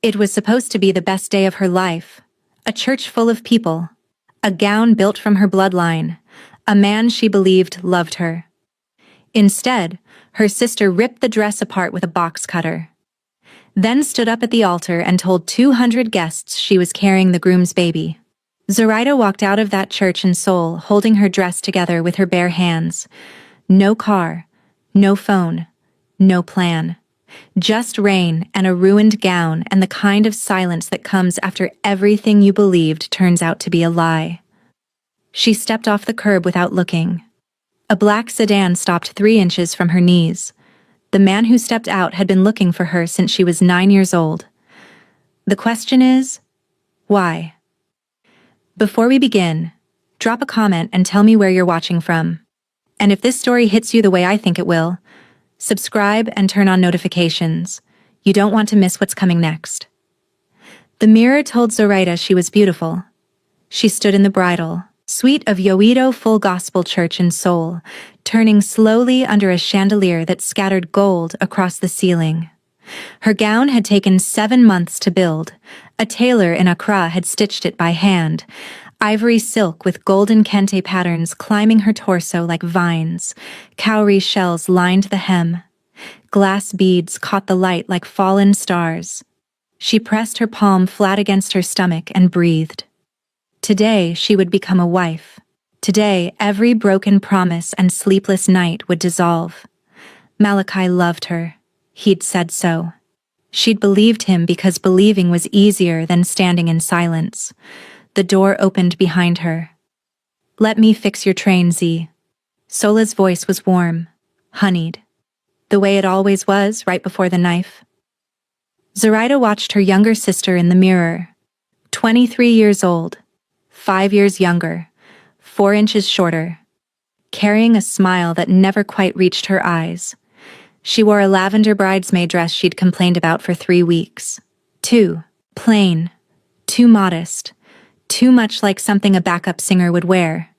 It was supposed to be the best day of her life. A church full of people. A gown built from her bloodline. A man she believed loved her. Instead, her sister ripped the dress apart with a box cutter. Then stood up at the altar and told 200 guests she was carrying the groom's baby. Zoraida walked out of that church in Seoul holding her dress together with her bare hands. No car, no phone, no plan. Just rain and a ruined gown and the kind of silence that comes after everything you believed turns out to be a lie. She stepped off the curb without looking. A black sedan stopped 3 inches from her knees. The man who stepped out had been looking for her since she was 9 years old. The question is, why? Before we begin, drop a comment and tell me where you're watching from. And if this story hits you the way I think it will, subscribe and turn on notifications. You don't want to miss what's coming next. The mirror told Zoraida she was beautiful. She stood in the bridal suite of Yoido Full Gospel Church in Seoul, turning slowly under a chandelier that scattered gold across the ceiling. Her gown had taken 7 months to build. A tailor in Accra had stitched it by hand. Ivory silk with golden kente patterns climbing her torso like vines. Cowrie shells lined the hem. Glass beads caught the light like fallen stars. She pressed her palm flat against her stomach and breathed. Today she would become a wife. Today every broken promise and sleepless night would dissolve. Malachi loved her. He'd said so. She'd believed him because believing was easier than standing in silence. The door opened behind her. "Let me fix your train, Z." Sola's voice was warm, honeyed, the way it always was right before the knife. Zoraida watched her younger sister in the mirror. 23 years old, 5 years younger, 4 inches shorter, carrying a smile that never quite reached her eyes. She wore a lavender bridesmaid dress she'd complained about for 3 weeks. Too plain, too modest, too much like something a backup singer would wear.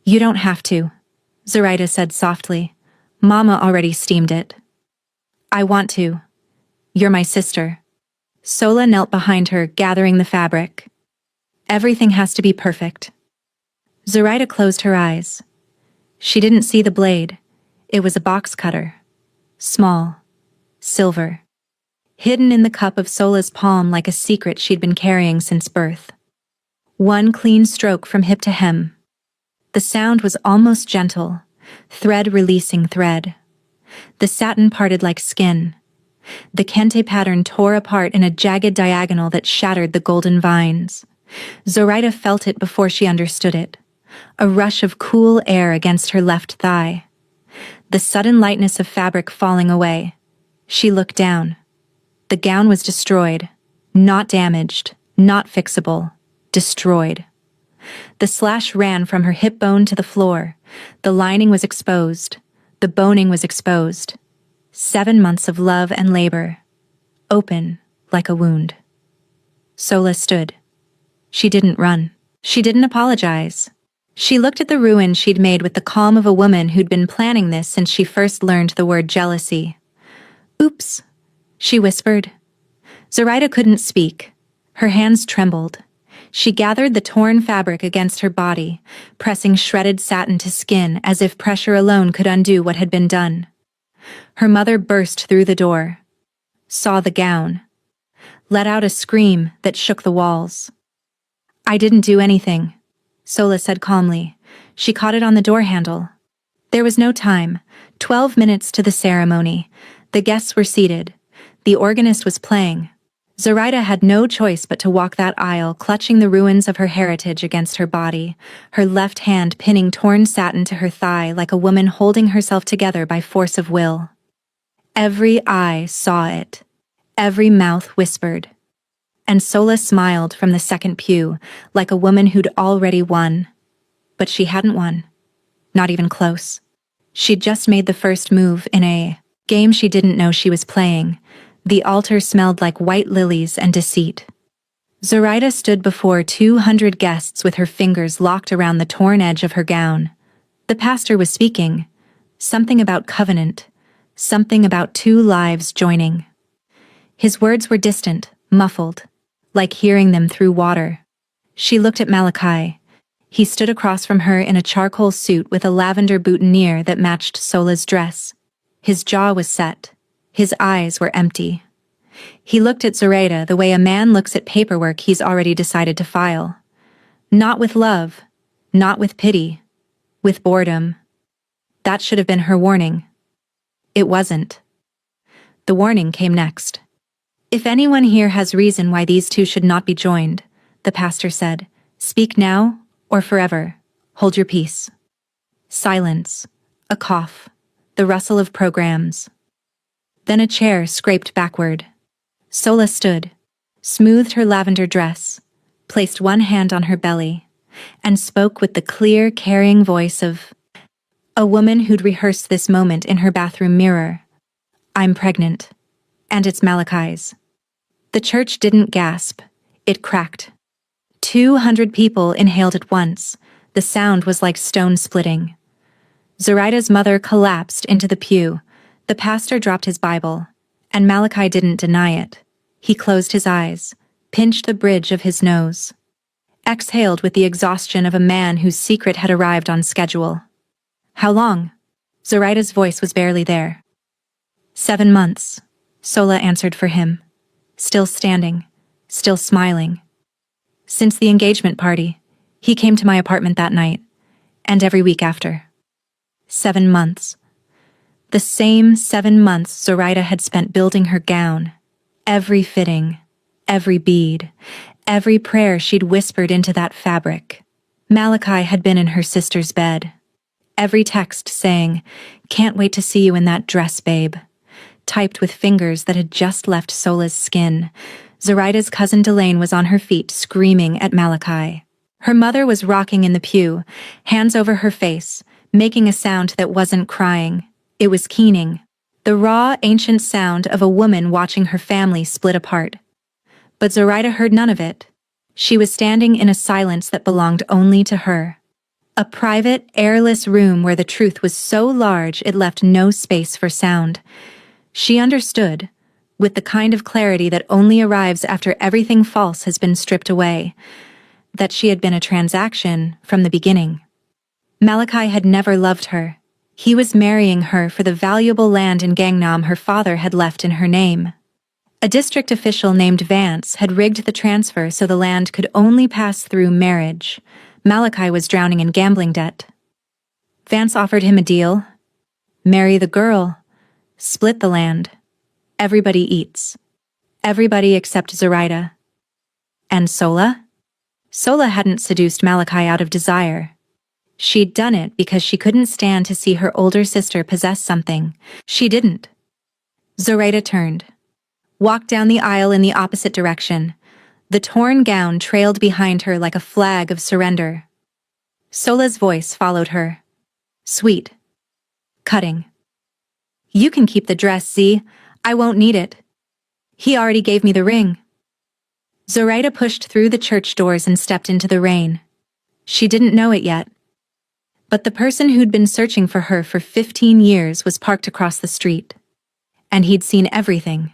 "You don't have to," Zoraida said softly. "Mama already steamed it." "I want to. You're my sister." Sola knelt behind her, gathering the fabric. "Everything has to be perfect." Zoraida closed her eyes. She didn't see the blade. It was a box cutter. Small. Silver. Hidden in the cup of Sola's palm like a secret she'd been carrying since birth. One clean stroke from hip to hem. The sound was almost gentle, thread releasing thread. The satin parted like skin. The kente pattern tore apart in a jagged diagonal that shattered the golden vines. Zoraida felt it before she understood it. A rush of cool air against her left thigh. The sudden lightness of fabric falling away. She looked down. The gown was destroyed. Not damaged, not fixable. Destroyed. The slash ran from her hip bone to the floor. The lining was exposed. The boning was exposed. 7 months of love and labor. Open, like a wound. Sola stood. She didn't run. She didn't apologize. She looked at the ruin she'd made with the calm of a woman who'd been planning this since she first learned the word jealousy. "Oops," she whispered. Zoraida couldn't speak. Her hands trembled. She gathered the torn fabric against her body, pressing shredded satin to skin as if pressure alone could undo what had been done. Her mother burst through the door, saw the gown, let out a scream that shook the walls. "I didn't do anything," Sola said calmly. She caught it on the door handle. There was no time. 12 minutes to the ceremony. The guests were seated. The organist was playing. Zoraida had no choice but to walk that aisle, clutching the ruins of her heritage against her body, her left hand pinning torn satin to her thigh like a woman holding herself together by force of will. Every eye saw it. Every mouth whispered. And Sola smiled from the second pew, like a woman who'd already won. But she hadn't won. Not even close. She'd just made the first move in a game she didn't know she was playing. The altar smelled like white lilies and deceit. Zoraida stood before 200 guests with her fingers locked around the torn edge of her gown. The pastor was speaking. Something about covenant. Something about 2 lives joining. His words were distant, muffled, like hearing them through water. She looked at Malachi. He stood across from her in a charcoal suit with a lavender boutonniere that matched Sola's dress. His jaw was set. His eyes were empty. He looked at Zoraida the way a man looks at paperwork he's already decided to file. Not with love, not with pity, with boredom. That should have been her warning. It wasn't. The warning came next. If anyone here has reason why these two should not be joined, the pastor said, speak now or forever. Hold your peace. Silence. A cough. The rustle of programs. Then a chair scraped backward. Sola stood, smoothed her lavender dress, placed one hand on her belly, and spoke with the clear, carrying voice of a woman who'd rehearsed this moment in her bathroom mirror. I'm pregnant. And it's Malachi's. The church didn't gasp. It cracked. 200 people inhaled at once. The sound was like stone splitting. Zoraida's mother collapsed into the pew. The pastor dropped his Bible, and Malachi didn't deny it. He closed his eyes, pinched the bridge of his nose, exhaled with the exhaustion of a man whose secret had arrived on schedule. How long? Zoraida's voice was barely there. 7 months, Sola answered for him, still standing, still smiling. Since the engagement party, he came to my apartment that night, and every week after. 7 months. The same 7 months Zoraida had spent building her gown. Every fitting, every bead, every prayer she'd whispered into that fabric. Malachi had been in her sister's bed. Every text saying, "Can't wait to see you in that dress, babe," typed with fingers that had just left Sola's skin. Zoraida's cousin Delane was on her feet screaming at Malachi. Her mother was rocking in the pew, hands over her face, making a sound that wasn't crying. It was keening. The raw, ancient sound of a woman watching her family split apart. But Zoraida heard none of it. She was standing in a silence that belonged only to her. A private, airless room where the truth was so large it left no space for sound. She understood, with the kind of clarity that only arrives after everything false has been stripped away, that she had been a transaction from the beginning. Malachi had never loved her. He was marrying her for the valuable land in Gangnam her father had left in her name. A district official named Vance had rigged the transfer so the land could only pass through marriage. Malachi was drowning in gambling debt. Vance offered him a deal. Marry the girl. Split the land. Everybody eats. Everybody except Zoraida. And Sola? Sola hadn't seduced Malachi out of desire. She'd done it because she couldn't stand to see her older sister possess something. She didn't. Zoraida turned, walked down the aisle in the opposite direction. The torn gown trailed behind her like a flag of surrender. Sola's voice followed her. Sweet. Cutting. You can keep the dress, Z. I won't need it. He already gave me the ring. Zoraida pushed through the church doors and stepped into the rain. She didn't know it yet. But the person who'd been searching for her for 15 years was parked across the street. And he'd seen everything.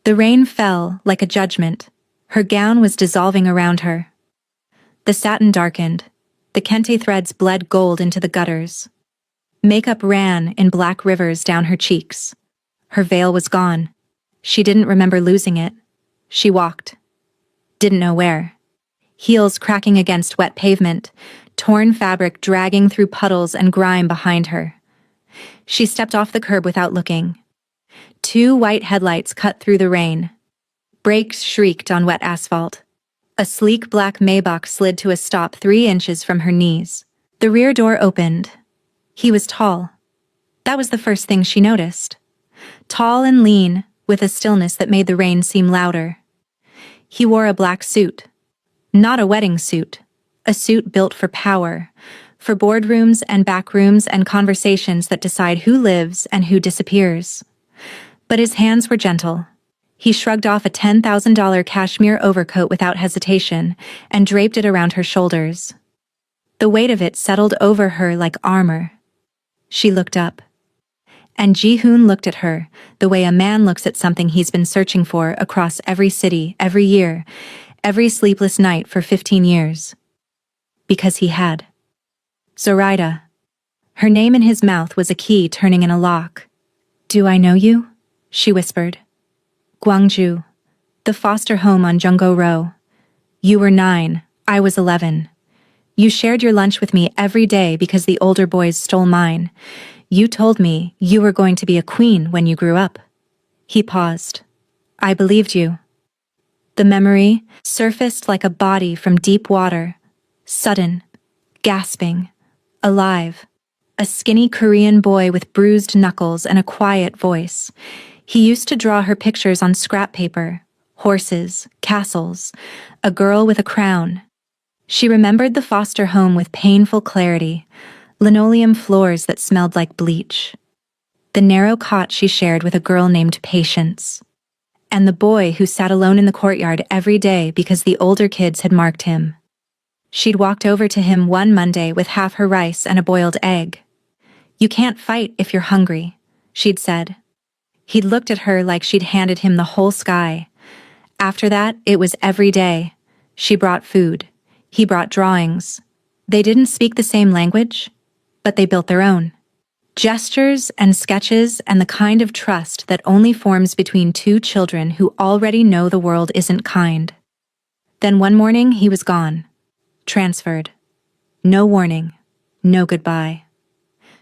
The rain fell like a judgment. Her gown was dissolving around her. The satin darkened. The kente threads bled gold into the gutters. Makeup ran in black rivers down her cheeks. Her veil was gone. She didn't remember losing it. She walked. Didn't know where. Heels cracking against wet pavement, torn fabric dragging through puddles and grime behind her. She stepped off the curb without looking. 2 white headlights cut through the rain. Brakes shrieked on wet asphalt. A sleek black Maybach slid to a stop 3 inches from her knees. The rear door opened. He was tall. That was the first thing she noticed. Tall and lean, with a stillness that made the rain seem louder. He wore a black suit. Not a wedding suit. A suit built for power, for boardrooms and backrooms and conversations that decide who lives and who disappears. But his hands were gentle. He shrugged off a $10,000 cashmere overcoat without hesitation and draped it around her shoulders. The weight of it settled over her like armor. She looked up. And Ji-hoon looked at her, the way a man looks at something he's been searching for across every city, every year, every sleepless night for 15 years. Because he had. Zoraida. Her name in his mouth was a key turning in a lock. "Do I know you?" she whispered. "Gwangju. The foster home on Junggo Row. You were 9, I was 11. You shared your lunch with me every day because the older boys stole mine. You told me you were going to be a queen when you grew up." He paused. "I believed you." The memory surfaced like a body from deep water, sudden, gasping, alive. A skinny Korean boy with bruised knuckles and a quiet voice. He used to draw her pictures on scrap paper, horses, castles, a girl with a crown. She remembered the foster home with painful clarity, linoleum floors that smelled like bleach, the narrow cot she shared with a girl named Patience, and the boy who sat alone in the courtyard every day because the older kids had marked him. She'd walked over to him one Monday with half her rice and a boiled egg. "You can't fight if you're hungry," she'd said. He'd looked at her like she'd handed him the whole sky. After that, it was every day. She brought food. He brought drawings. They didn't speak the same language, but they built their own. Gestures and sketches and the kind of trust that only forms between two children who already know the world isn't kind. Then one morning he was gone. Transferred. No warning. No goodbye.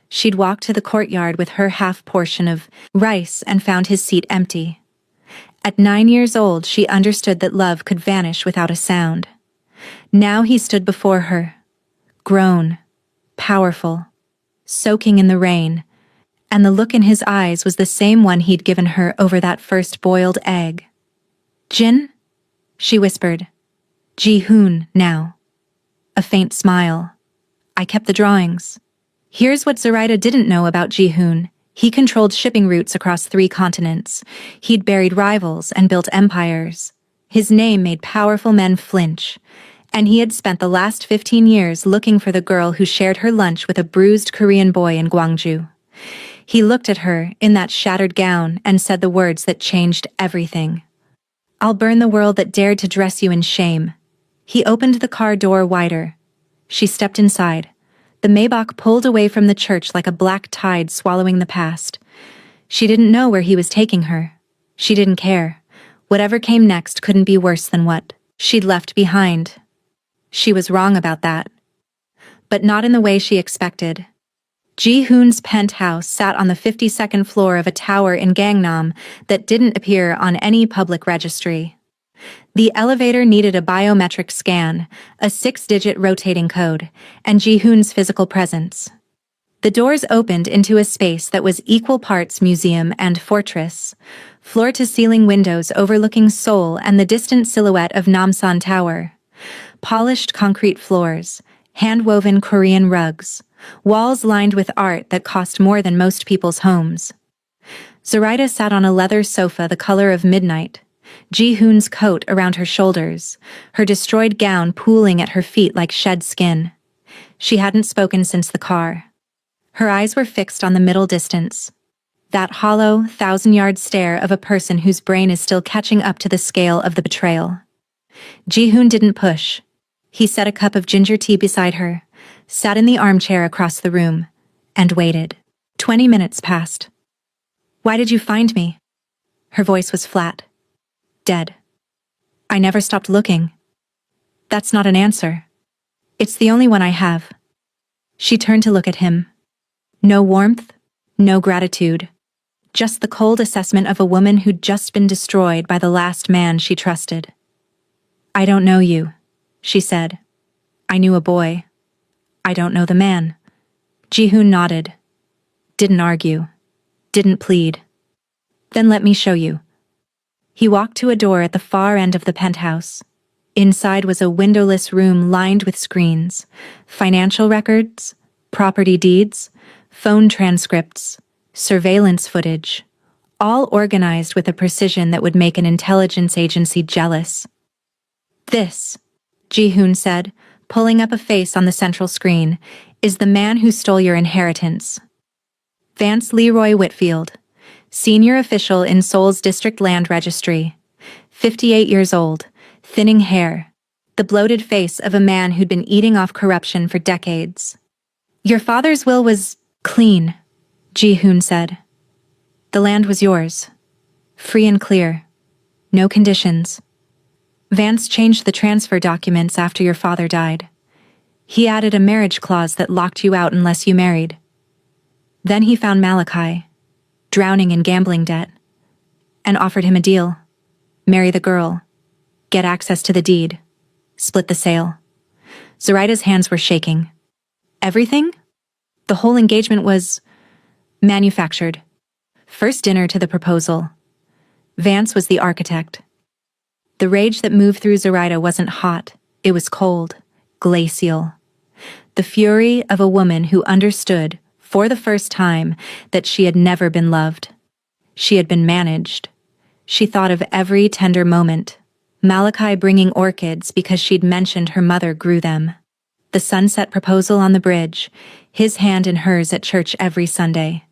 She'd walked to the courtyard with her half portion of rice and found his seat empty. At 9 years old, she understood that love could vanish without a sound. Now he stood before her, grown, powerful, soaking in the rain, and the look in his eyes was the same one he'd given her over that first boiled egg. "Jin?" she whispered. "Ji-hoon, now." A faint smile. "I kept the drawings." Here's what Zoraida didn't know about Ji-hoon. He controlled shipping routes across 3 continents. He'd buried rivals and built empires. His name made powerful men flinch. And he had spent the last 15 years looking for the girl who shared her lunch with a bruised Korean boy in Gwangju. He looked at her in that shattered gown and said the words that changed everything. "I'll burn the world that dared to dress you in shame." He opened the car door wider. She stepped inside. The Maybach pulled away from the church like a black tide swallowing the past. She didn't know where he was taking her. She didn't care. Whatever came next couldn't be worse than what she'd left behind. She was wrong about that. But not in the way she expected. Ji-hoon's penthouse sat on the 52nd floor of a tower in Gangnam that didn't appear on any public registry. The elevator needed a biometric scan, a 6-digit rotating code, and Ji-hoon's physical presence. The doors opened into a space that was equal parts museum and fortress, floor-to-ceiling windows overlooking Seoul and the distant silhouette of Namsan Tower. Polished concrete floors, hand-woven Korean rugs, walls lined with art that cost more than most people's homes. Zoraida sat on a leather sofa the color of midnight, Ji-hoon's coat around her shoulders, her destroyed gown pooling at her feet like shed skin. She hadn't spoken since the car. Her eyes were fixed on the middle distance, that hollow, 1,000-yard stare of a person whose brain is still catching up to the scale of the betrayal. Ji-hoon didn't push. He set a cup of ginger tea beside her, sat in the armchair across the room, and waited. 20 minutes passed. "Why did you find me?" Her voice was flat. "Dead. I never stopped looking." "That's not an answer. It's the only one I have." She turned to look at him. No warmth, no gratitude. Just the cold assessment of a woman who'd just been destroyed by the last man she trusted. "I don't know you," she said. "I knew a boy. I don't know the man." Ji-hoon nodded. Didn't argue. Didn't plead. "Then let me show you." He walked to a door at the far end of the penthouse. Inside was a windowless room lined with screens, financial records, property deeds, phone transcripts, surveillance footage, all organized with a precision that would make an intelligence agency jealous. "This," Ji-hoon said, pulling up a face on the central screen, "is the man who stole your inheritance." Vance Leroy Whitfield, senior official in Seoul's District Land Registry. 58 years old, thinning hair, the bloated face of a man who'd been eating off corruption for decades. Your father's will was clean, Ji-hoon said. The land was yours. Free and clear. No conditions. Vance changed the transfer documents after your father died. He added a marriage clause that locked you out unless you married. Then he found Malachi, drowning in gambling debt, and offered him a deal. Marry the girl, get access to the deed, split the sale. Zoraida's hands were shaking. Everything? The whole engagement was manufactured. First dinner to the proposal. Vance was the architect. The rage that moved through Zoraida wasn't hot, it was cold, glacial. The fury of a woman who understood, for the first time, that she had never been loved. She had been managed. She thought of every tender moment. Malachi bringing orchids because she'd mentioned her mother grew them. The sunset proposal on the bridge, his hand in hers at church every Sunday.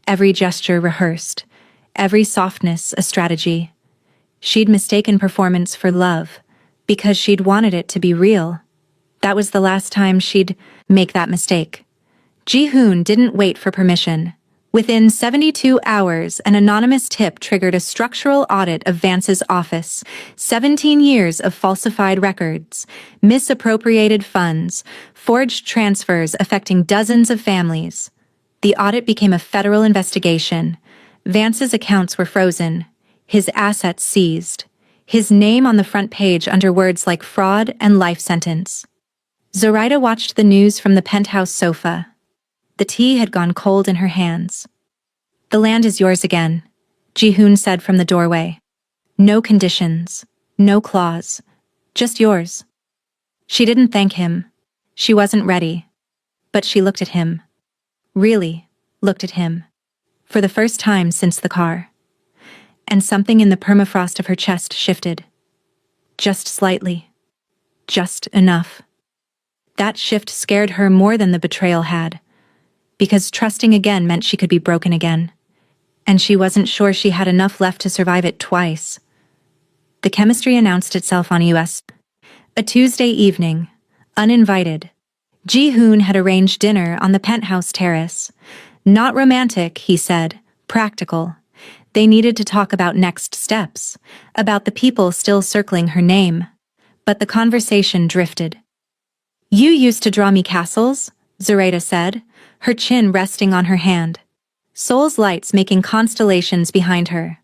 Every gesture rehearsed, every softness a strategy. She'd mistaken performance for love, because she'd wanted it to be real. That was the last time she'd make that mistake. Ji-hoon didn't wait for permission. Within 72 hours, an anonymous tip triggered a structural audit of Vance's office. 17 years of falsified records, misappropriated funds, forged transfers affecting dozens of families. The audit became a federal investigation. Vance's accounts were frozen, his assets seized, his name on the front page under words like fraud and life sentence. Zoraida watched the news from the penthouse sofa. The tea had gone cold in her hands. The land is yours again, Ji-hoon said from the doorway. No conditions, no clause, just yours. She didn't thank him. She wasn't ready. But she looked at him. Really, looked at him. For the first time since the car. And something in the permafrost of her chest shifted. Just slightly. Just enough. That shift scared her more than the betrayal had. Because trusting again meant she could be broken again. And she wasn't sure she had enough left to survive it twice. The chemistry announced itself on US. A Tuesday evening, uninvited. Ji-hoon had arranged dinner on the penthouse terrace. Not romantic, he said, practical. They needed to talk about next steps, about the people still circling her name. But the conversation drifted. You used to draw me castles, Zoraida said, her chin resting on her hand. Seoul's lights making constellations behind her.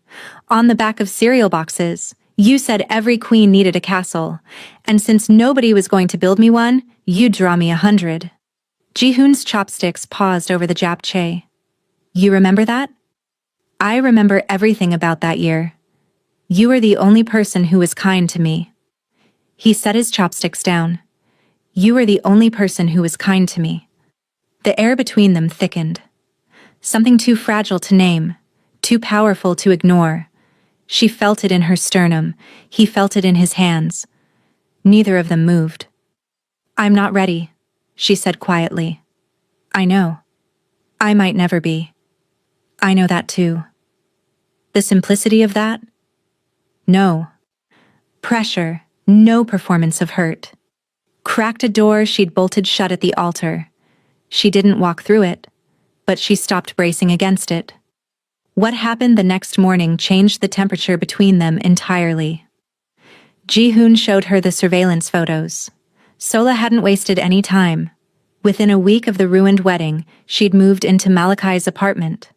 On the back of cereal boxes, you said every queen needed a castle, and since nobody was going to build me one, you'd draw me 100. Ji-hoon's chopsticks paused over the japchae. You remember that? I remember everything about that year. You were the only person who was kind to me. He set his chopsticks down. You were the only person who was kind to me. The air between them thickened. Something too fragile to name, too powerful to ignore. She felt it in her sternum, he felt it in his hands. Neither of them moved. I'm not ready, she said quietly. I know. I might never be. I know that too. The simplicity of that? No. Pressure, no performance of hurt. Cracked a door she'd bolted shut at the altar. She didn't walk through it, but she stopped bracing against it. What happened the next morning changed the temperature between them entirely. Ji-hoon showed her the surveillance photos. Sola hadn't wasted any time. Within a week of the ruined wedding, she'd moved into Malachi's apartment,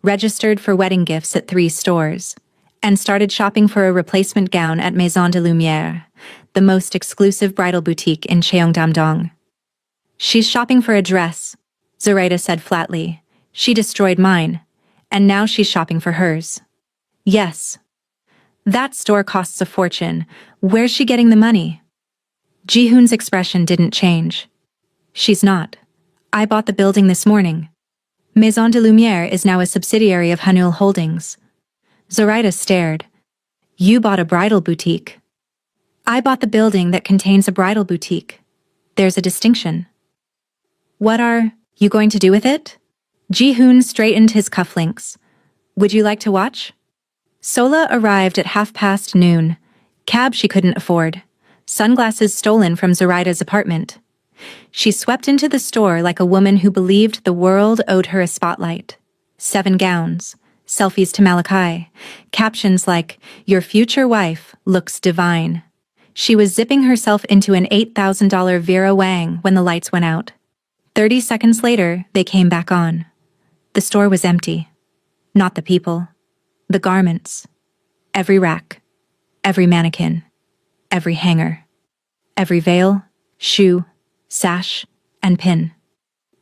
registered for wedding gifts at 3 stores, and started shopping for a replacement gown at Maison de Lumière, the most exclusive bridal boutique in Cheongdam-dong. She's shopping for a dress, Zoraida said flatly. She destroyed mine, and now she's shopping for hers. Yes. That store costs a fortune. Where's she getting the money? Ji-hoon's expression didn't change. She's not. I bought the building this morning. Maison de Lumière is now a subsidiary of Hanul Holdings. Zoraida stared. You bought a bridal boutique. I bought the building that contains a bridal boutique. There's a distinction. What are you going to do with it? Ji-hoon straightened his cufflinks. Would you like to watch? Sola arrived at noon. Cab she couldn't afford. Sunglasses stolen from Zoraida's apartment. She swept into the store like a woman who believed the world owed her a spotlight. 7 gowns, selfies to Malachi, captions like, "Your future wife looks divine." She was zipping herself into an $8,000 Vera Wang when the lights went out. 30 seconds later, they came back on. The store was empty. Not the people. The garments. Every rack. Every mannequin. Every hanger. Every veil, shoe, sash, and pin.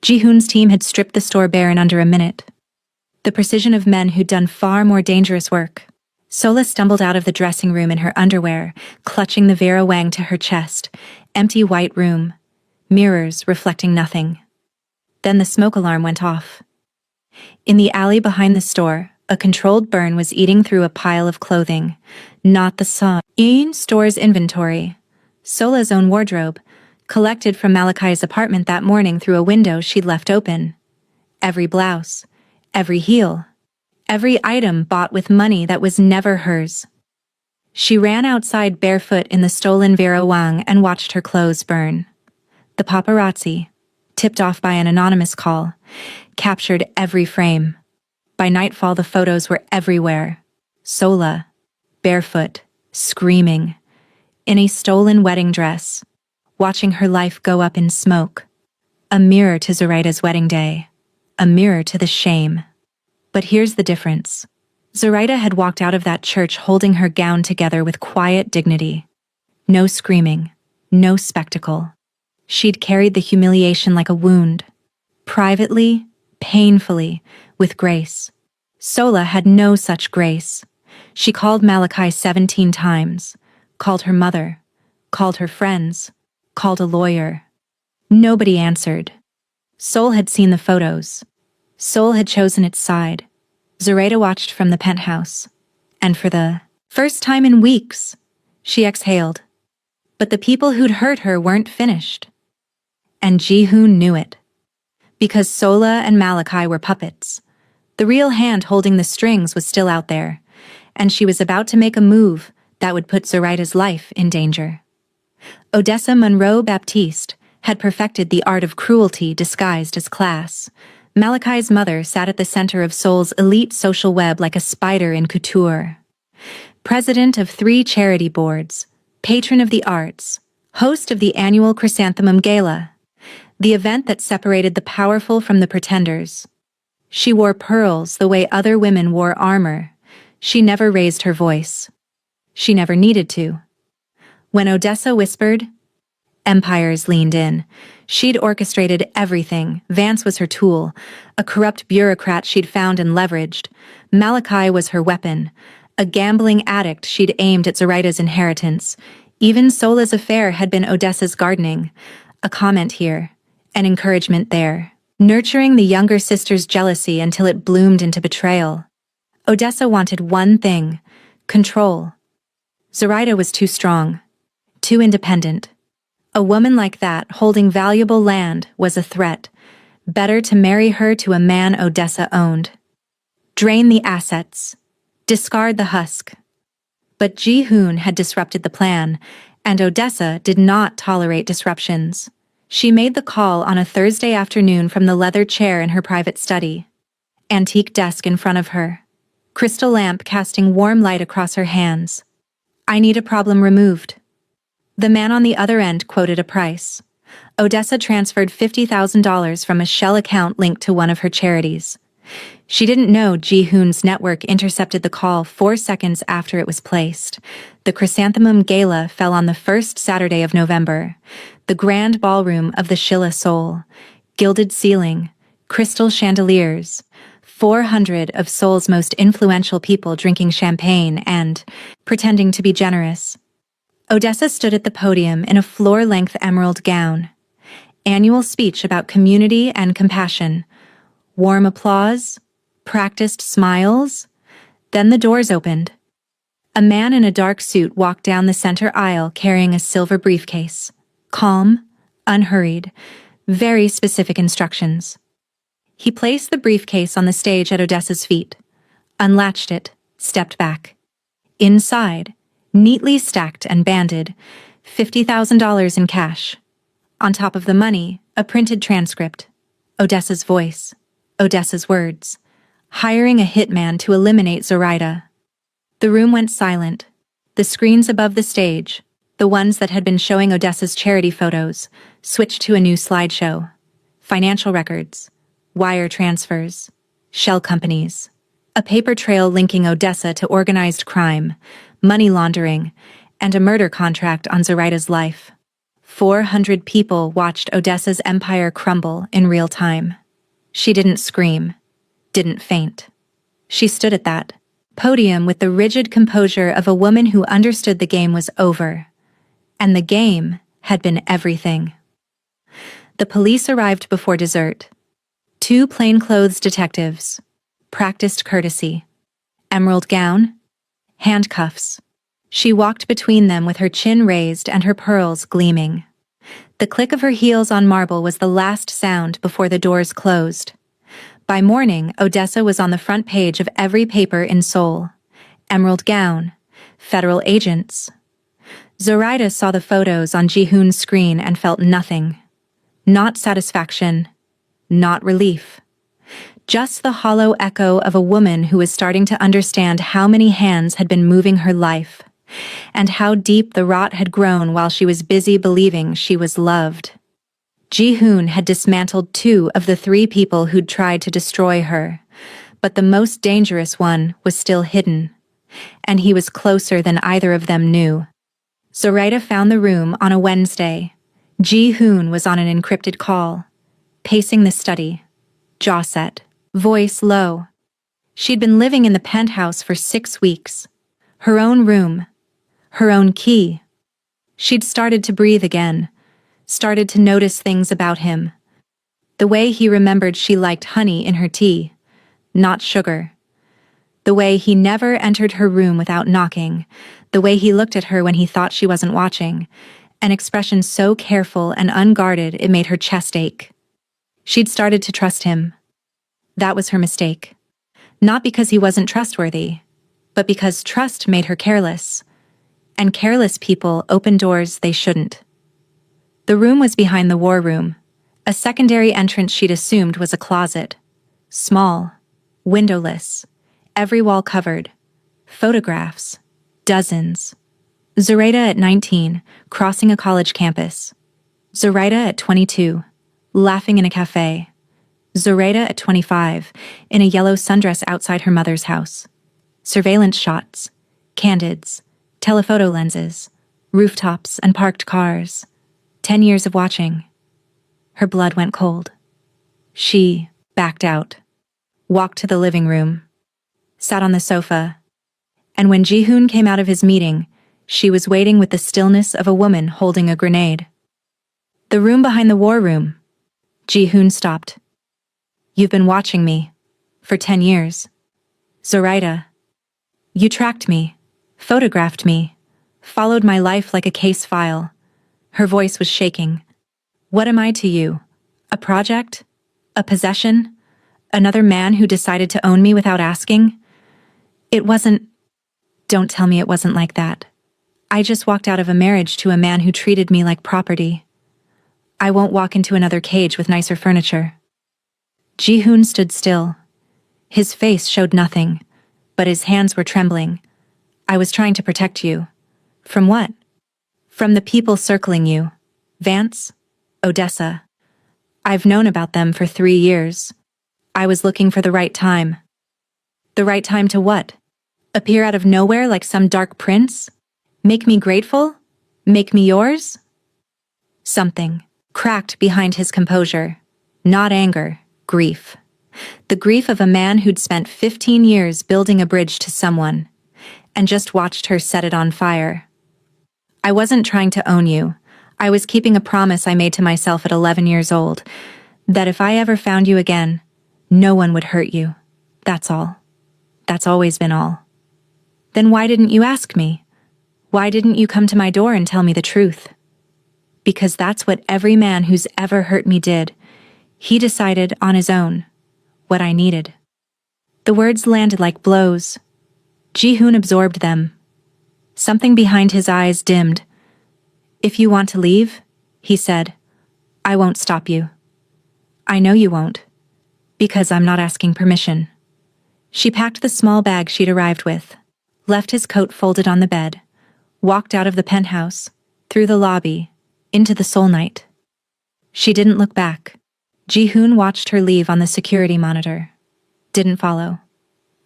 Ji-hoon's team had stripped the store bare in under a minute. The precision of men who'd done far more dangerous work. Sola stumbled out of the dressing room in her underwear, clutching the Vera Wang to her chest. Empty white room. Mirrors reflecting nothing. Then the smoke alarm went off. In the alley behind the store, a controlled burn was eating through a pile of clothing. Not the sun. In store's inventory. Sola's own wardrobe, collected from Malachi's apartment that morning through a window she'd left open. Every blouse, every heel, every item bought with money that was never hers. She ran outside barefoot in the stolen Vera Wang and watched her clothes burn. The paparazzi, tipped off by an anonymous call, captured every frame. By nightfall, the photos were everywhere. Sola, barefoot, screaming, in a stolen wedding dress, watching her life go up in smoke. A mirror to Zoraida's wedding day. A mirror to the shame. But here's the difference. Zoraida had walked out of that church holding her gown together with quiet dignity. No screaming. No spectacle. She'd carried the humiliation like a wound. Privately, painfully, with grace. Sola had no such grace. She called Malachi 17 times. Called her mother. Called her friends. Called a lawyer. Nobody answered. Sol had seen the photos. Sol had chosen its side. Zoraida watched from the penthouse. And for the first time in weeks, she exhaled. But the people who'd hurt her weren't finished. And Ji-hoon knew it. Because Sola and Malachi were puppets. The real hand holding the strings was still out there, and she was about to make a move that would put Zoraida's life in danger. Odessa Monroe Baptiste had perfected the art of cruelty disguised as class. Malachi's mother sat at the center of Seoul's elite social web like a spider in couture. President of 3 charity boards, patron of the arts, host of the annual Chrysanthemum Gala, the event that separated the powerful from the pretenders. She wore pearls the way other women wore armor. She never raised her voice. She never needed to. When Odessa whispered, empires leaned in. She'd orchestrated everything. Vance was her tool, a corrupt bureaucrat she'd found and leveraged. Malachi was her weapon, a gambling addict she'd aimed at Zoraida's inheritance. Even Sola's affair had been Odessa's gardening. A comment here, an encouragement there, nurturing the younger sister's jealousy until it bloomed into betrayal. Odessa wanted one thing, control. Zoraida was too strong, too independent. A woman like that, holding valuable land, was a threat. Better to marry her to a man Odessa owned. Drain the assets. Discard the husk. But Ji-hoon had disrupted the plan, and Odessa did not tolerate disruptions. She made the call on a Thursday afternoon from the leather chair in her private study. Antique desk in front of her. Crystal lamp casting warm light across her hands. I need a problem removed. The man on the other end quoted a price. Odessa transferred $50,000 from a shell account linked to one of her charities. She didn't know Ji-hoon's network intercepted the call 4 seconds after it was placed. The Chrysanthemum Gala fell on the first Saturday of November. The grand ballroom of the Shilla Seoul. Gilded ceiling, crystal chandeliers, 400 of Seoul's most influential people drinking champagne and pretending to be generous. Odessa stood at the podium in a floor-length emerald gown. Annual speech about community and compassion. Warm applause, practiced smiles. Then the doors opened. A man in a dark suit walked down the center aisle carrying a silver briefcase. Calm, unhurried, very specific instructions. He placed the briefcase on the stage at Odessa's feet, unlatched it, stepped back. Inside, neatly stacked and banded, $50,000 in cash. On top of the money, a printed transcript. Odessa's voice. Odessa's words. Hiring a hitman to eliminate Zoraida. The room went silent. The screens above the stage, the ones that had been showing Odessa's charity photos, switched to a new slideshow. Financial records. Wire transfers. Shell companies. A paper trail linking Odessa to organized crime, money laundering, and a murder contract on Zoraida's life. 400 people watched Odessa's empire crumble in real time. She didn't scream, didn't faint. She stood at that podium with the rigid composure of a woman who understood the game was over. And the game had been everything. The police arrived before dessert. 2 plainclothes detectives. Practiced courtesy. Emerald gown. Handcuffs. She walked between them with her chin raised and her pearls gleaming. The click of her heels on marble was the last sound before the doors closed. By morning, Odessa was on the front page of every paper in Seoul. Emerald gown. Federal agents. Zoraida saw the photos on Ji-hoon's screen and felt nothing. Not satisfaction. Not relief. Just the hollow echo of a woman who was starting to understand how many hands had been moving her life, and how deep the rot had grown while she was busy believing she was loved. Ji-hoon had dismantled 2 of the 3 people who'd tried to destroy her, but the most dangerous one was still hidden, and he was closer than either of them knew. Zoraida found the room on a Wednesday. Ji-hoon was on an encrypted call, pacing the study, jaw set, voice low. She'd been living in the penthouse for 6 weeks. Her own room, her own key. She'd started to breathe again, started to notice things about him. The way he remembered she liked honey in her tea, not sugar. The way he never entered her room without knocking. The way he looked at her when he thought she wasn't watching. An expression so careful and unguarded it made her chest ache. She'd started to trust him. That was her mistake. Not because he wasn't trustworthy, but because trust made her careless. And careless people open doors they shouldn't. The room was behind the war room. A secondary entrance she'd assumed was a closet. Small, windowless, every wall covered. Photographs. Dozens. Zoraida at 19, crossing a college campus. Zoraida at 22, laughing in a cafe. Zoraida at 25, in a yellow sundress outside her mother's house. Surveillance shots, candids, telephoto lenses, rooftops and parked cars. 10 years of watching. Her blood went cold. She backed out, walked to the living room, sat on the sofa, and when Ji-hoon came out of his meeting, she was waiting with the stillness of a woman holding a grenade. The room behind the war room. Ji-hoon stopped. You've been watching me. For 10 years. Zoraida. You tracked me. Photographed me. Followed my life like a case file. Her voice was shaking. What am I to you? A project? A possession? Another man who decided to own me without asking? It wasn't... Don't tell me it wasn't like that. I just walked out of a marriage to a man who treated me like property. I won't walk into another cage with nicer furniture. Ji-hoon stood still. His face showed nothing, but his hands were trembling. I was trying to protect you. From what? From the people circling you. Vance? Odessa. I've known about them for 3 years. I was looking for the right time. The right time to what? Appear out of nowhere like some dark prince? Make me grateful? Make me yours? Something cracked behind his composure. Not anger, grief. The grief of a man who'd spent 15 years building a bridge to someone, and just watched her set it on fire. I wasn't trying to own you. I was keeping a promise I made to myself at 11 years old, that if I ever found you again, no one would hurt you. That's all. That's always been all. Then why didn't you ask me? Why didn't you come to my door and tell me the truth? Because that's what every man who's ever hurt me did. He decided on his own. what I needed. The words landed like blows. Ji-hoon absorbed them. Something behind his eyes dimmed. "If you want to leave," he said, "I won't stop you." "I know you won't. Because I'm not asking permission." She packed the small bag she'd arrived with, left his coat folded on the bed, walked out of the penthouse, through the lobby, into the Seoul night. She didn't look back. Ji-hoon watched her leave on the security monitor. Didn't follow.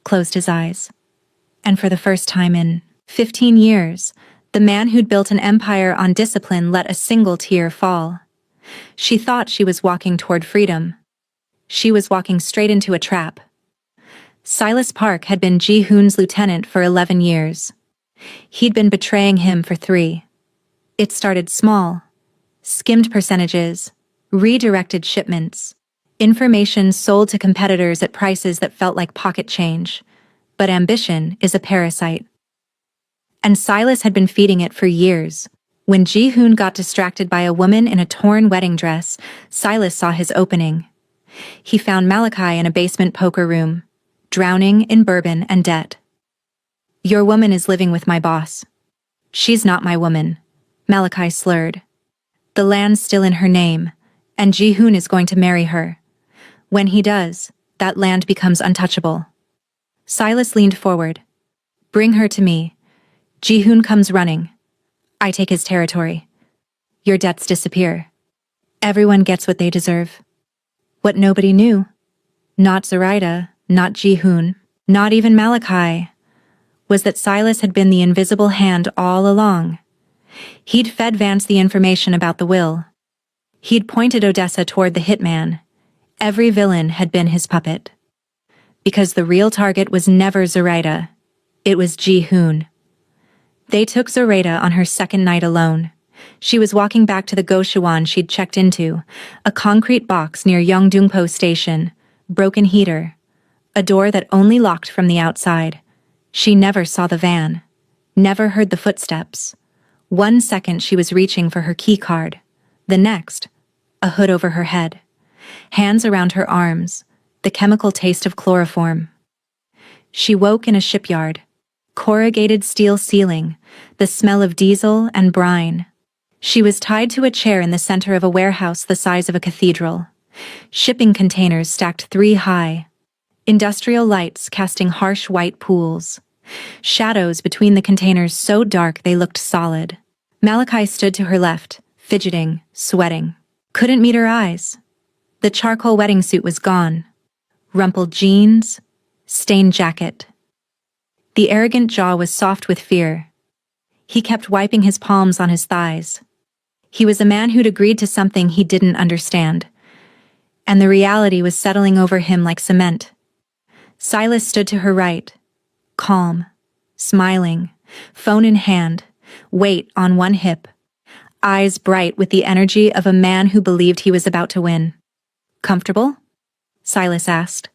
Closed his eyes. And for the first time in 15 years, the man who'd built an empire on discipline let a single tear fall. She thought she was walking toward freedom. She was walking straight into a trap. Silas Park had been Ji-hoon's lieutenant for 11 years. He'd been betraying him for 3. It started small. Skimmed percentages, redirected shipments, information sold to competitors at prices that felt like pocket change. But ambition is a parasite. And Silas had been feeding it for years. When Ji-hoon got distracted by a woman in a torn wedding dress, Silas saw his opening. He found Malachi in a basement poker room, drowning in bourbon and debt. "Your woman is living with my boss." "She's not my woman," Malachi slurred. "The land's still in her name, and Ji-hoon is going to marry her. When he does, that land becomes untouchable." Silas leaned forward. "Bring her to me. Ji-hoon comes running. I take his territory. Your debts disappear. Everyone gets what they deserve." What nobody knew, not Zoraida, not Ji-hoon, not even Malachi, was that Silas had been the invisible hand all along. He'd fed Vance the information about the will. He'd pointed Odessa toward the hitman. Every villain had been his puppet. Because the real target was never Zoraida. It was Ji-hoon. They took Zoraida on her second night alone. She was walking back to the Goshuan she'd checked into, a concrete box near Yeongdongpo Station, broken heater, a door that only locked from the outside. She never saw the van, never heard the footsteps. 1 second she was reaching for her key card. The next, a hood over her head. Hands around her arms, the chemical taste of chloroform. She woke in a shipyard. Corrugated steel ceiling, the smell of diesel and brine. She was tied to a chair in the center of a warehouse the size of a cathedral. Shipping containers stacked 3 high. Industrial lights casting harsh white pools. Shadows between the containers so dark they looked solid. Malachi stood to her left, fidgeting, sweating. Couldn't meet her eyes. The charcoal wedding suit was gone. Rumpled jeans, stained jacket. The arrogant jaw was soft with fear. He kept wiping his palms on his thighs. He was a man who'd agreed to something he didn't understand. And the reality was settling over him like cement. Silas stood to her right, calm, smiling, phone in hand, weight on one hip, eyes bright with the energy of a man who believed he was about to win. "Comfortable?" Silas asked.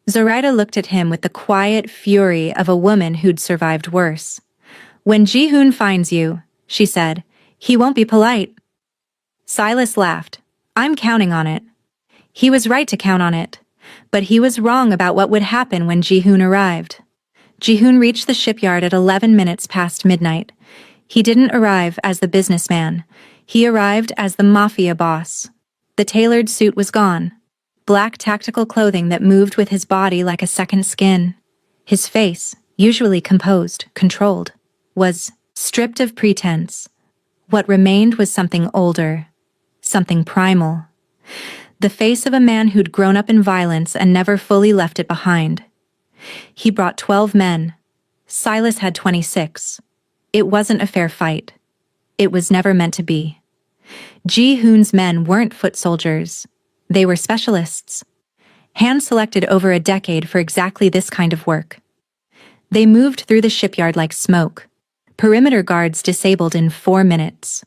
Zoraida looked at him with the quiet fury of a woman who'd survived worse. "When Ji-hoon finds you," she said, "he won't be polite." Silas laughed. "I'm counting on it." He was right to count on it, but he was wrong about what would happen when Ji-hoon arrived. Ji-hoon reached the shipyard at 11 minutes past midnight. He didn't arrive as the businessman. He arrived as the Mafia boss. The tailored suit was gone. Black tactical clothing that moved with his body like a second skin. His face, usually composed, controlled, was stripped of pretense. What remained was something older, something primal. The face of a man who'd grown up in violence and never fully left it behind. He brought 12 men. Silas had 26. It wasn't a fair fight. It was never meant to be. Ji-hoon's men weren't foot soldiers. They were specialists. Hand-selected over a decade for exactly this kind of work. They moved through the shipyard like smoke. Perimeter guards disabled in 4 minutes.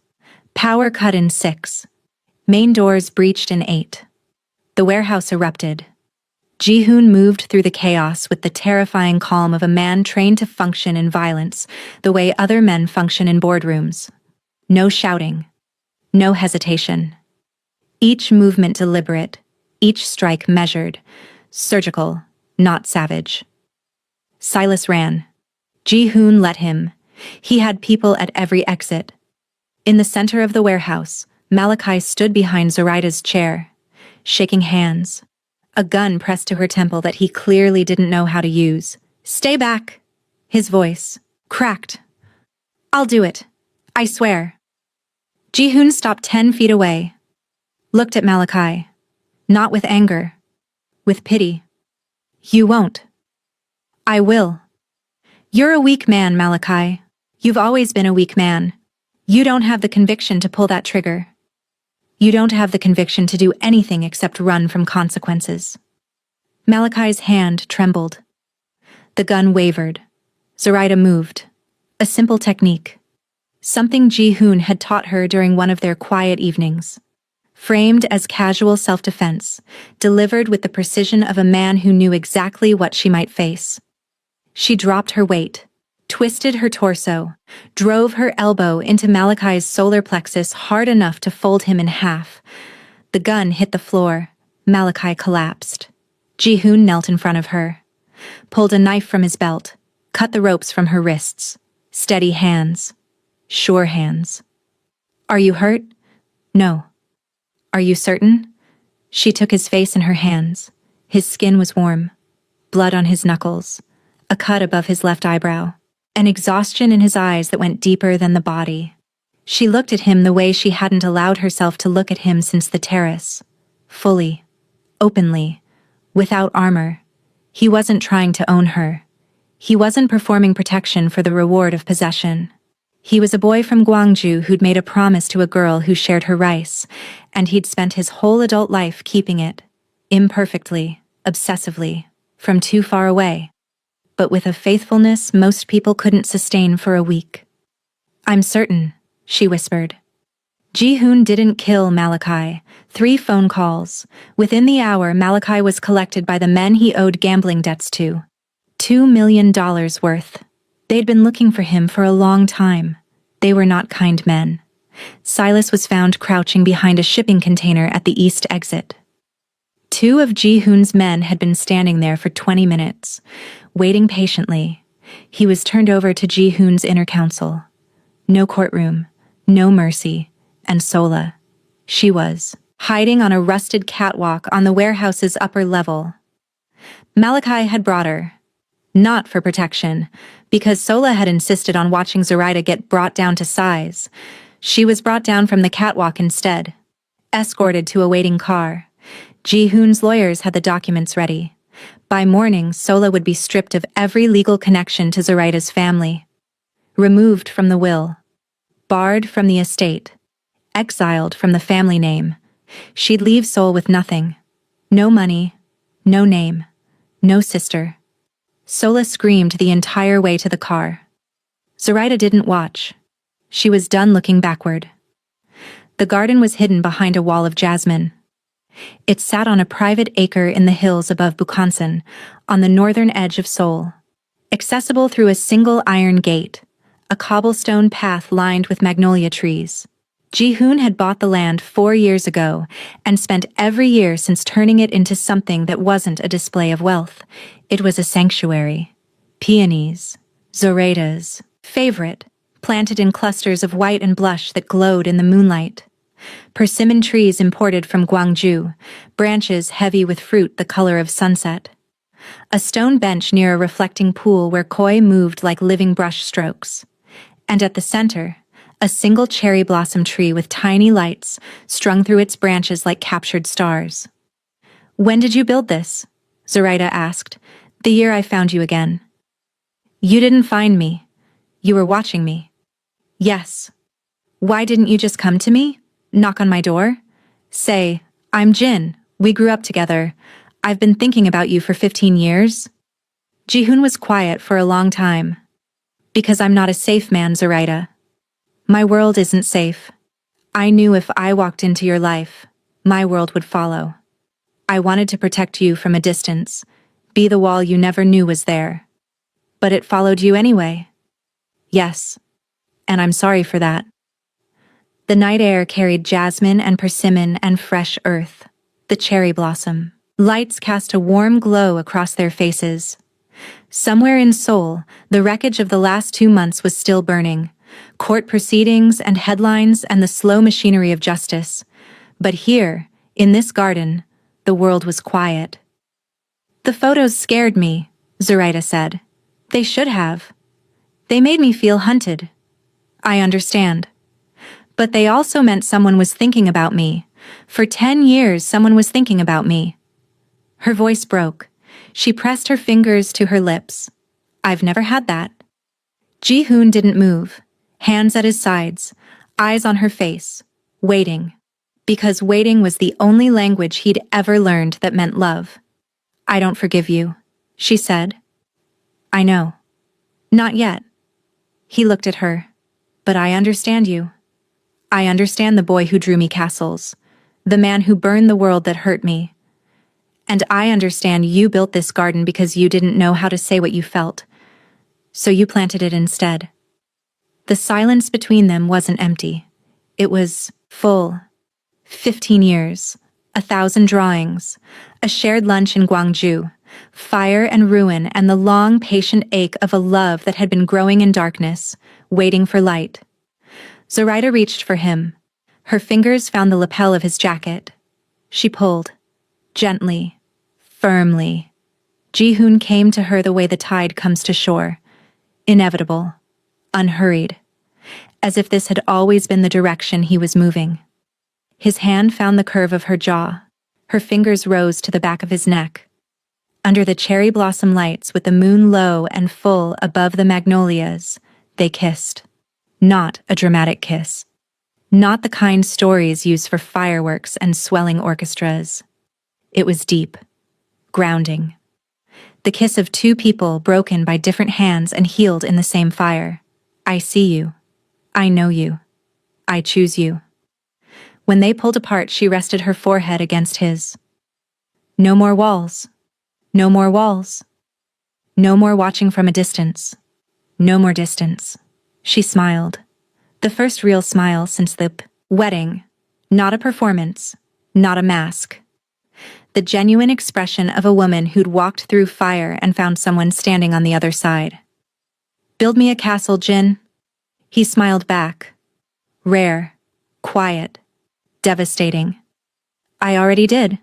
Power cut in 6. Main doors breached in 8. The warehouse erupted. Ji-hoon moved through the chaos with the terrifying calm of a man trained to function in violence, the way other men function in boardrooms. No shouting. No hesitation. Each movement deliberate, each strike measured, Surgical, not savage. Silas ran. Ji-hoon let him. He had people at every exit. In the center of the warehouse, Malachi stood behind Zoraida's chair, shaking hands. A gun pressed to her temple that he clearly didn't know how to use. "Stay back!" His voice cracked. "I'll do it. I swear." Ji-hoon stopped 10 feet away. Looked at Malachi. Not with anger. With pity. "You won't." "I will." "You're a weak man, Malachi. You've always been a weak man. You don't have the conviction to pull that trigger. You don't have the conviction to do anything except run from consequences." Malachi's hand trembled. The gun wavered. Zoraida moved. A simple technique. Something Ji-hoon had taught her during one of their quiet evenings. Framed as casual self-defense, delivered with the precision of a man who knew exactly what she might face. She dropped her weight, twisted her torso, drove her elbow into Malachi's solar plexus hard enough to fold him in half. The gun hit the floor. Malachi collapsed. Ji-hoon knelt in front of her, pulled a knife from his belt, cut the ropes from her wrists. Steady hands. Sure hands. "Are you hurt?" "No." "Are you certain?" She took his face in her hands. His skin was warm. Blood on his knuckles. A cut above his left eyebrow. An exhaustion in his eyes that went deeper than the body. She looked at him the way she hadn't allowed herself to look at him since the terrace. Fully. Openly. Without armor. He wasn't trying to own her. He wasn't performing protection for the reward of possession. He was a boy from Gwangju who'd made a promise to a girl who shared her rice, and he'd spent his whole adult life keeping it. Imperfectly, obsessively, from too far away. But with a faithfulness most people couldn't sustain for a week. "I'm certain," she whispered. Ji-hoon didn't kill Malachi. 3 phone calls. Within the hour, Malachi was collected by the men he owed gambling debts to. $2 million worth. They'd been looking for him for a long time. They were not kind men. Silas was found crouching behind a shipping container at the east exit. 2 of Ji-hoon's men had been standing there for 20 minutes, waiting patiently. He was turned over to Ji-hoon's inner council. No courtroom, no mercy, and Sola. She was hiding on a rusted catwalk on the warehouse's upper level. Malachi had brought her. Not for protection, because Sola had insisted on watching Zoraida get brought down to size. She was brought down from the catwalk instead, escorted to a waiting car. Ji-hoon's lawyers had the documents ready. By morning, Sola would be stripped of every legal connection to Zoraida's family. Removed from the will. Barred from the estate. Exiled from the family name. She'd leave Seoul with nothing. No money. No name. No sister. Sola screamed the entire way to the car. Zoraida didn't watch. She was done looking backward. The garden was hidden behind a wall of jasmine. It sat on a private acre in the hills above Bukhansan, on the northern edge of Seoul. Accessible through a single iron gate, a cobblestone path lined with magnolia trees. Ji-hoon had bought the land 4 years ago and spent every year since turning it into something that wasn't a display of wealth. It was a sanctuary. Peonies, Zoraida's favorite, planted in clusters of white and blush that glowed in the moonlight. Persimmon trees imported from Gwangju, branches heavy with fruit the color of sunset. A stone bench near a reflecting pool where koi moved like living brush strokes. And at the center, a single cherry blossom tree with tiny lights strung through its branches like captured stars. "When did you build this?" Zoraida asked. "The year I found you again." "You didn't find me. You were watching me." "Yes." "Why didn't you just come to me? Knock on my door? Say, 'I'm Jin. We grew up together. I've been thinking about you for 15 years. Ji-hoon was quiet for a long time. "Because I'm not a safe man, Zoraida. My world isn't safe. I knew if I walked into your life, my world would follow. I wanted to protect you from a distance, be the wall you never knew was there. But it followed you anyway." "Yes. And I'm sorry for that." The night air carried jasmine and persimmon and fresh earth, the cherry blossom. Lights cast a warm glow across their faces. Somewhere in Seoul, the wreckage of the last 2 months was still burning. Court proceedings and headlines and the slow machinery of justice. But here, in this garden, the world was quiet. "The photos scared me," Zoraida said. "They should have. They made me feel hunted." "I understand. But they also meant someone was thinking about me. For 10 years, someone was thinking about me." Her voice broke. She pressed her fingers to her lips. "I've never had that." Ji-hoon didn't move, hands at his sides, eyes on her face, waiting. Because waiting was the only language he'd ever learned that meant love. "I don't forgive you," she said. "I know. Not yet." He looked at her. "But I understand you. I understand the boy who drew me castles, the man who burned the world that hurt me. And I understand you built this garden because you didn't know how to say what you felt. So you planted it instead." The silence between them wasn't empty. It was full. 15 years, 1,000 drawings, a shared lunch in Gwangju, fire and ruin, and the long, patient ache of a love that had been growing in darkness, waiting for light. Zoraida reached for him. Her fingers found the lapel of his jacket. She pulled. Gently, firmly. Ji-hoon came to her the way the tide comes to shore. Inevitable. Unhurried. As if this had always been the direction he was moving. His hand found the curve of her jaw. Her fingers rose to the back of his neck. Under the cherry blossom lights, with the moon low and full above the magnolias, they kissed. Not a dramatic kiss. Not the kind stories used for fireworks and swelling orchestras. It was deep. Grounding. The kiss of two people broken by different hands and healed in the same fire. "I see you. I know you. I choose you." When they pulled apart, she rested her forehead against his. No more walls. No more walls. No more watching from a distance. No more distance. She smiled. The first real smile since the wedding. Not a performance. Not a mask. The genuine expression of a woman who'd walked through fire and found someone standing on the other side. "Build me a castle, Jin." He smiled back. Rare. Quiet. Devastating. "I already did."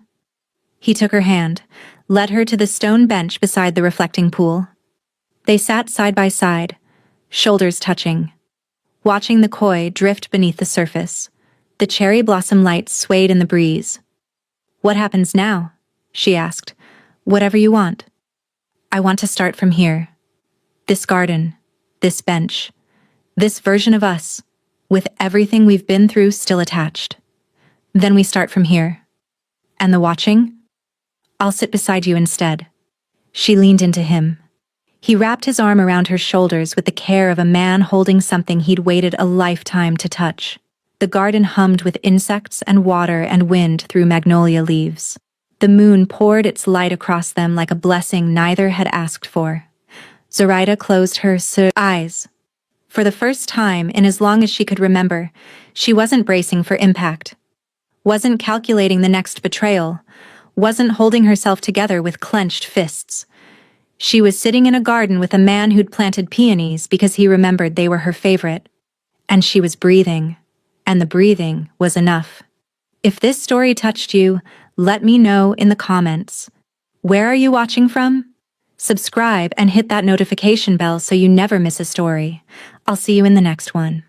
He took her hand, led her to the stone bench beside the reflecting pool. They sat side by side, shoulders touching, watching the koi drift beneath the surface. The cherry blossom lights swayed in the breeze. "What happens now?" she asked. "Whatever you want. I want to start from here. This garden, this bench, this version of us, with everything we've been through still attached. Then we start from here. And the watching? I'll sit beside you instead." She leaned into him. He wrapped his arm around her shoulders with the care of a man holding something he'd waited a lifetime to touch. The garden hummed with insects and water and wind through magnolia leaves. The moon poured its light across them like a blessing neither had asked for. Zoraida closed her eyes. For the first time in as long as she could remember, she wasn't bracing for impact. Wasn't calculating the next betrayal. Wasn't holding herself together with clenched fists. She was sitting in a garden with a man who'd planted peonies because he remembered they were her favorite. And she was breathing. And the breathing was enough. If this story touched you, let me know in the comments. Where are you watching from? Subscribe and hit that notification bell so you never miss a story. I'll see you in the next one.